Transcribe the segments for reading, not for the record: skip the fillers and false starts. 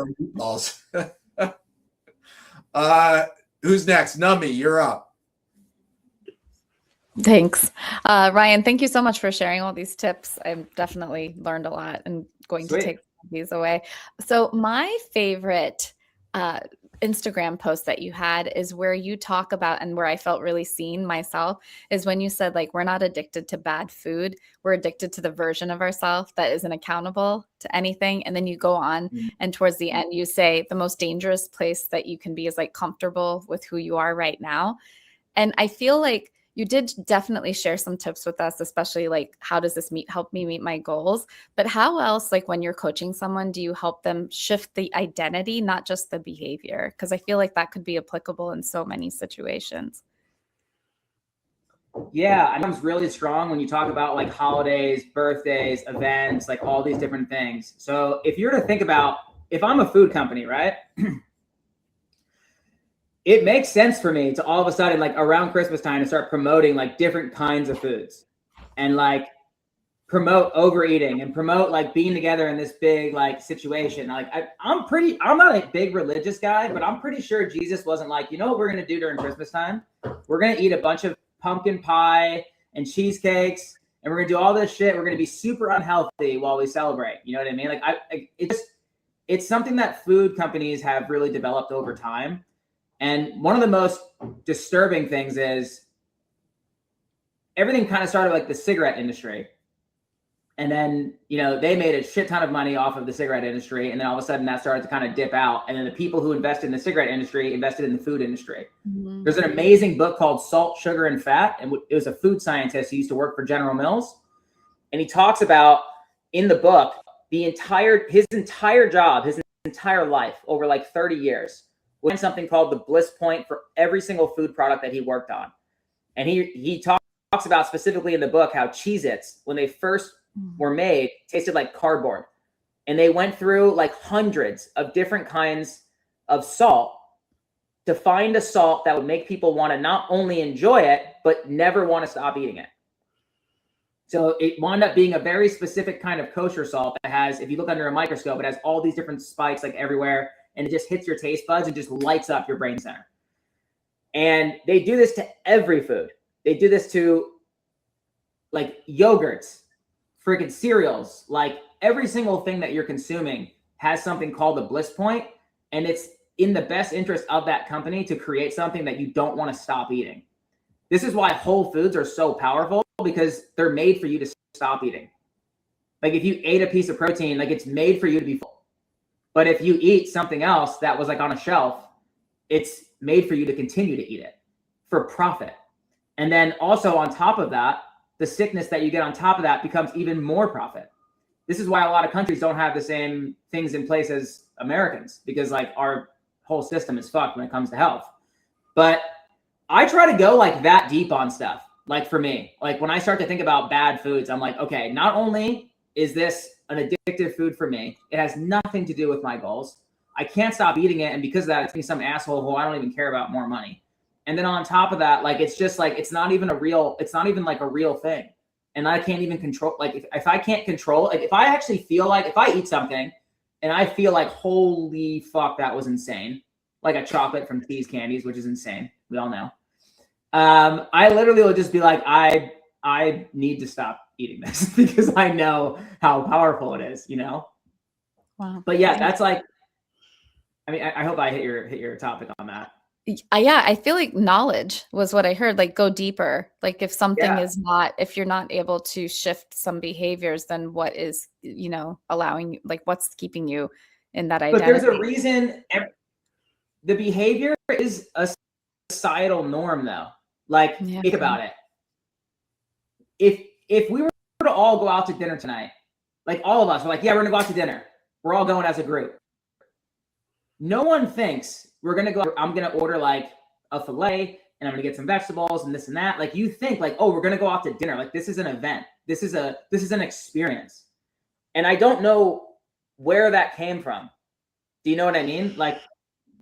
meatballs. Who's next? Nami, you're up. Thanks. Ryan, thank you so much for sharing all these tips. I've definitely learned a lot and going to take these away. So my favorite Instagram post that you had is where you talk about, and where I felt really seen myself, is when you said, like, we're not addicted to bad food. We're addicted to the version of ourselves that isn't accountable to anything. And then you go on and towards the end, you say the most dangerous place that you can be is like comfortable with who you are right now. And I feel like you did definitely share some tips with us, especially like, how does this help me meet my goals? But how else, like when you're coaching someone, do you help them shift the identity, not just the behavior? Because I feel like that could be applicable in so many situations. Yeah, I know it's really strong when you talk about like holidays, birthdays, events, like all these different things. So if you're to think about, if I'm a food company, right? It makes sense for me to all of a sudden, like around Christmas time, to start promoting like different kinds of foods and like promote overeating and promote like being together in this big like situation. Like I'm not a big religious guy, but I'm pretty sure Jesus wasn't like, you know what we're going to do during Christmas time? We're going to eat a bunch of pumpkin pie and cheesecakes and we're going to do all this shit. We're going to be super unhealthy while we celebrate. You know what I mean? Like it's something that food companies have really developed over time. And one of the most disturbing things is everything kind of started like the cigarette industry. And then, you know, they made a shit ton of money off of the cigarette industry. And then all of a sudden that started to kind of dip out. And then the people who invested in the cigarette industry invested in the food industry. Mm-hmm. There's an amazing book called Salt, Sugar, and Fat. And it was a food scientist who used to work for General Mills. And he talks about in the book, his entire job, his entire life over like 30 years, was something called the bliss point for every single food product that he worked on. And he talks about specifically in the book how Cheez-Its, when they first were made, tasted like cardboard. And they went through like hundreds of different kinds of salt to find a salt that would make people want to not only enjoy it, but never want to stop eating it. So it wound up being a very specific kind of kosher salt that has, if you look under a microscope, it has all these different spikes like everywhere. And it just hits your taste buds and just lights up your brain center. And they do this to every food. They do this to like yogurts, freaking cereals, like every single thing that you're consuming has something called the bliss point. And it's in the best interest of that company to create something that you don't want to stop eating. This is why whole foods are so powerful, because they're made for you to stop eating. Like if you ate a piece of protein, like it's made for you to be full. But if you eat something else that was like on a shelf, it's made for you to continue to eat it for profit. And then also on top of that, the sickness that you get on top of that becomes even more profit. This is why a lot of countries don't have the same things in place as Americans, because like our whole system is fucked when it comes to health. But I try to go like that deep on stuff. Like for me, like when I start to think about bad foods, I'm like, okay, not only is this an addictive food for me, it has nothing to do with my goals. I can't stop eating it. And because of that, it's some asshole who I don't even care about more money. And then on top of that, like, it's just like, it's not even like a real thing. And I can't even control, like if I can't control, like if I actually feel like, if I eat something and I feel like, holy fuck, that was insane. Like a chocolate from Tease Candies, which is insane. We all know. I literally will just be like, I need to stop eating this because I know how powerful it is, you know? Wow. But yeah, that's like, I mean, I hope I hit your topic on that. Yeah, I feel like knowledge was what I heard, like go deeper. Like if something is not, if you're not able to shift some behaviors, then what is, you know, allowing, like what's keeping you in that identity? But there's a reason. The behavior is a societal norm though. Like think about it. If we were to all go out to dinner tonight, like all of us are like, yeah, we're gonna go out to dinner. We're all going as a group. No one thinks we're going to go, I'm going to order like a filet and I'm going to get some vegetables and this and that. Like you think like, oh, we're going to go out to dinner. Like this is an event. This is an experience. And I don't know where that came from. Do you know what I mean? Like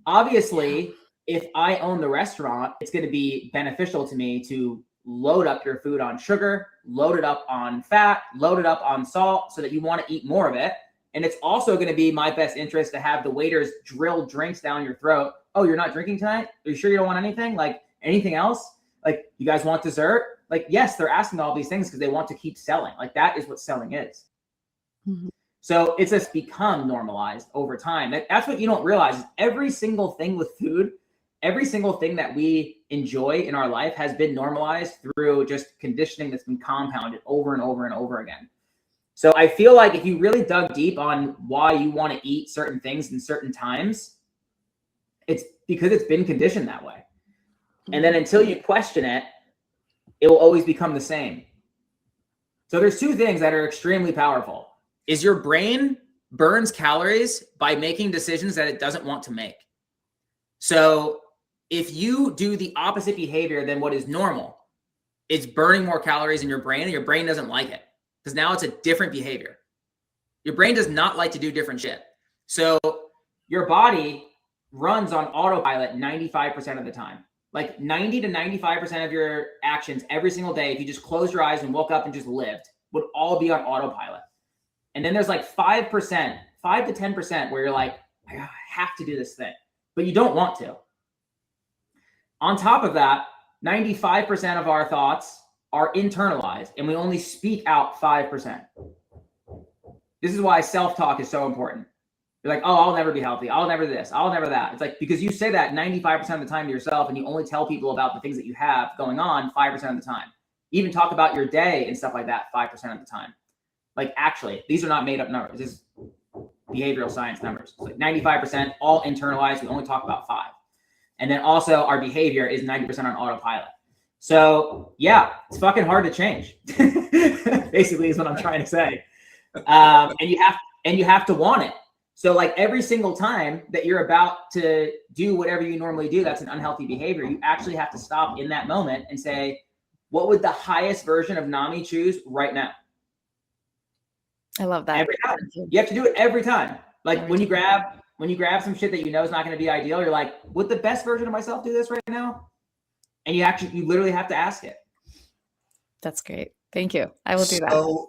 obviously if I own the restaurant, it's going to be beneficial to me to load up your food on sugar, load it up on fat, load it up on salt so that you want to eat more of it. And it's also going to be my best interest to have the waiters drill drinks down your throat. Oh, you're not drinking tonight? Are you sure you don't want anything? Like anything else? Like, you guys want dessert? Like, yes, they're asking all these things because they want to keep selling. Like, that is what selling is. Mhm. So it's just become normalized over time. That's what you don't realize is every single thing with food, every single thing that we enjoy in our life has been normalized through just conditioning that's been compounded over and over and over again. So I feel like if you really dug deep on why you want to eat certain things in certain times, it's because it's been conditioned that way. And then until you question it, it will always become the same. So there's two things that are extremely powerful. Is your brain burns calories by making decisions that it doesn't want to make. So if you do the opposite behavior than what is normal, it's burning more calories in your brain and your brain doesn't like it because now it's a different behavior. Your brain does not like to do different shit. So your body runs on autopilot 95% of the time. Like 90 to 95% of your actions every single day, if you just closed your eyes and woke up and just lived, would all be on autopilot. And then there's like 5%, 5 to 10% where you're like, I have to do this thing, but you don't want to. On top of that, 95% of our thoughts are internalized and we only speak out 5%. This is why self-talk is so important. You're like, oh, I'll never be healthy. I'll never this. I'll never that. It's like, because you say that 95% of the time to yourself and you only tell people about the things that you have going on 5% of the time. Even talk about your day and stuff like that 5% of the time. Like, actually, these are not made up numbers. This is behavioral science numbers. It's like 95% all internalized. We only talk about 5. And then also our behavior is 90% on autopilot. So yeah, it's fucking hard to change. Basically is what I'm trying to say. And you have to want it. So like every single time that you're about to do whatever you normally do, that's an unhealthy behavior. You actually have to stop in that moment and say, what would the highest version of Nami choose right now? I love that. Every time. You have to do it every time. Like when you grab some shit that you know is not going to be ideal, you're like, would the best version of myself do this right now? And you literally have to ask it. That's great. Thank you. I will do that.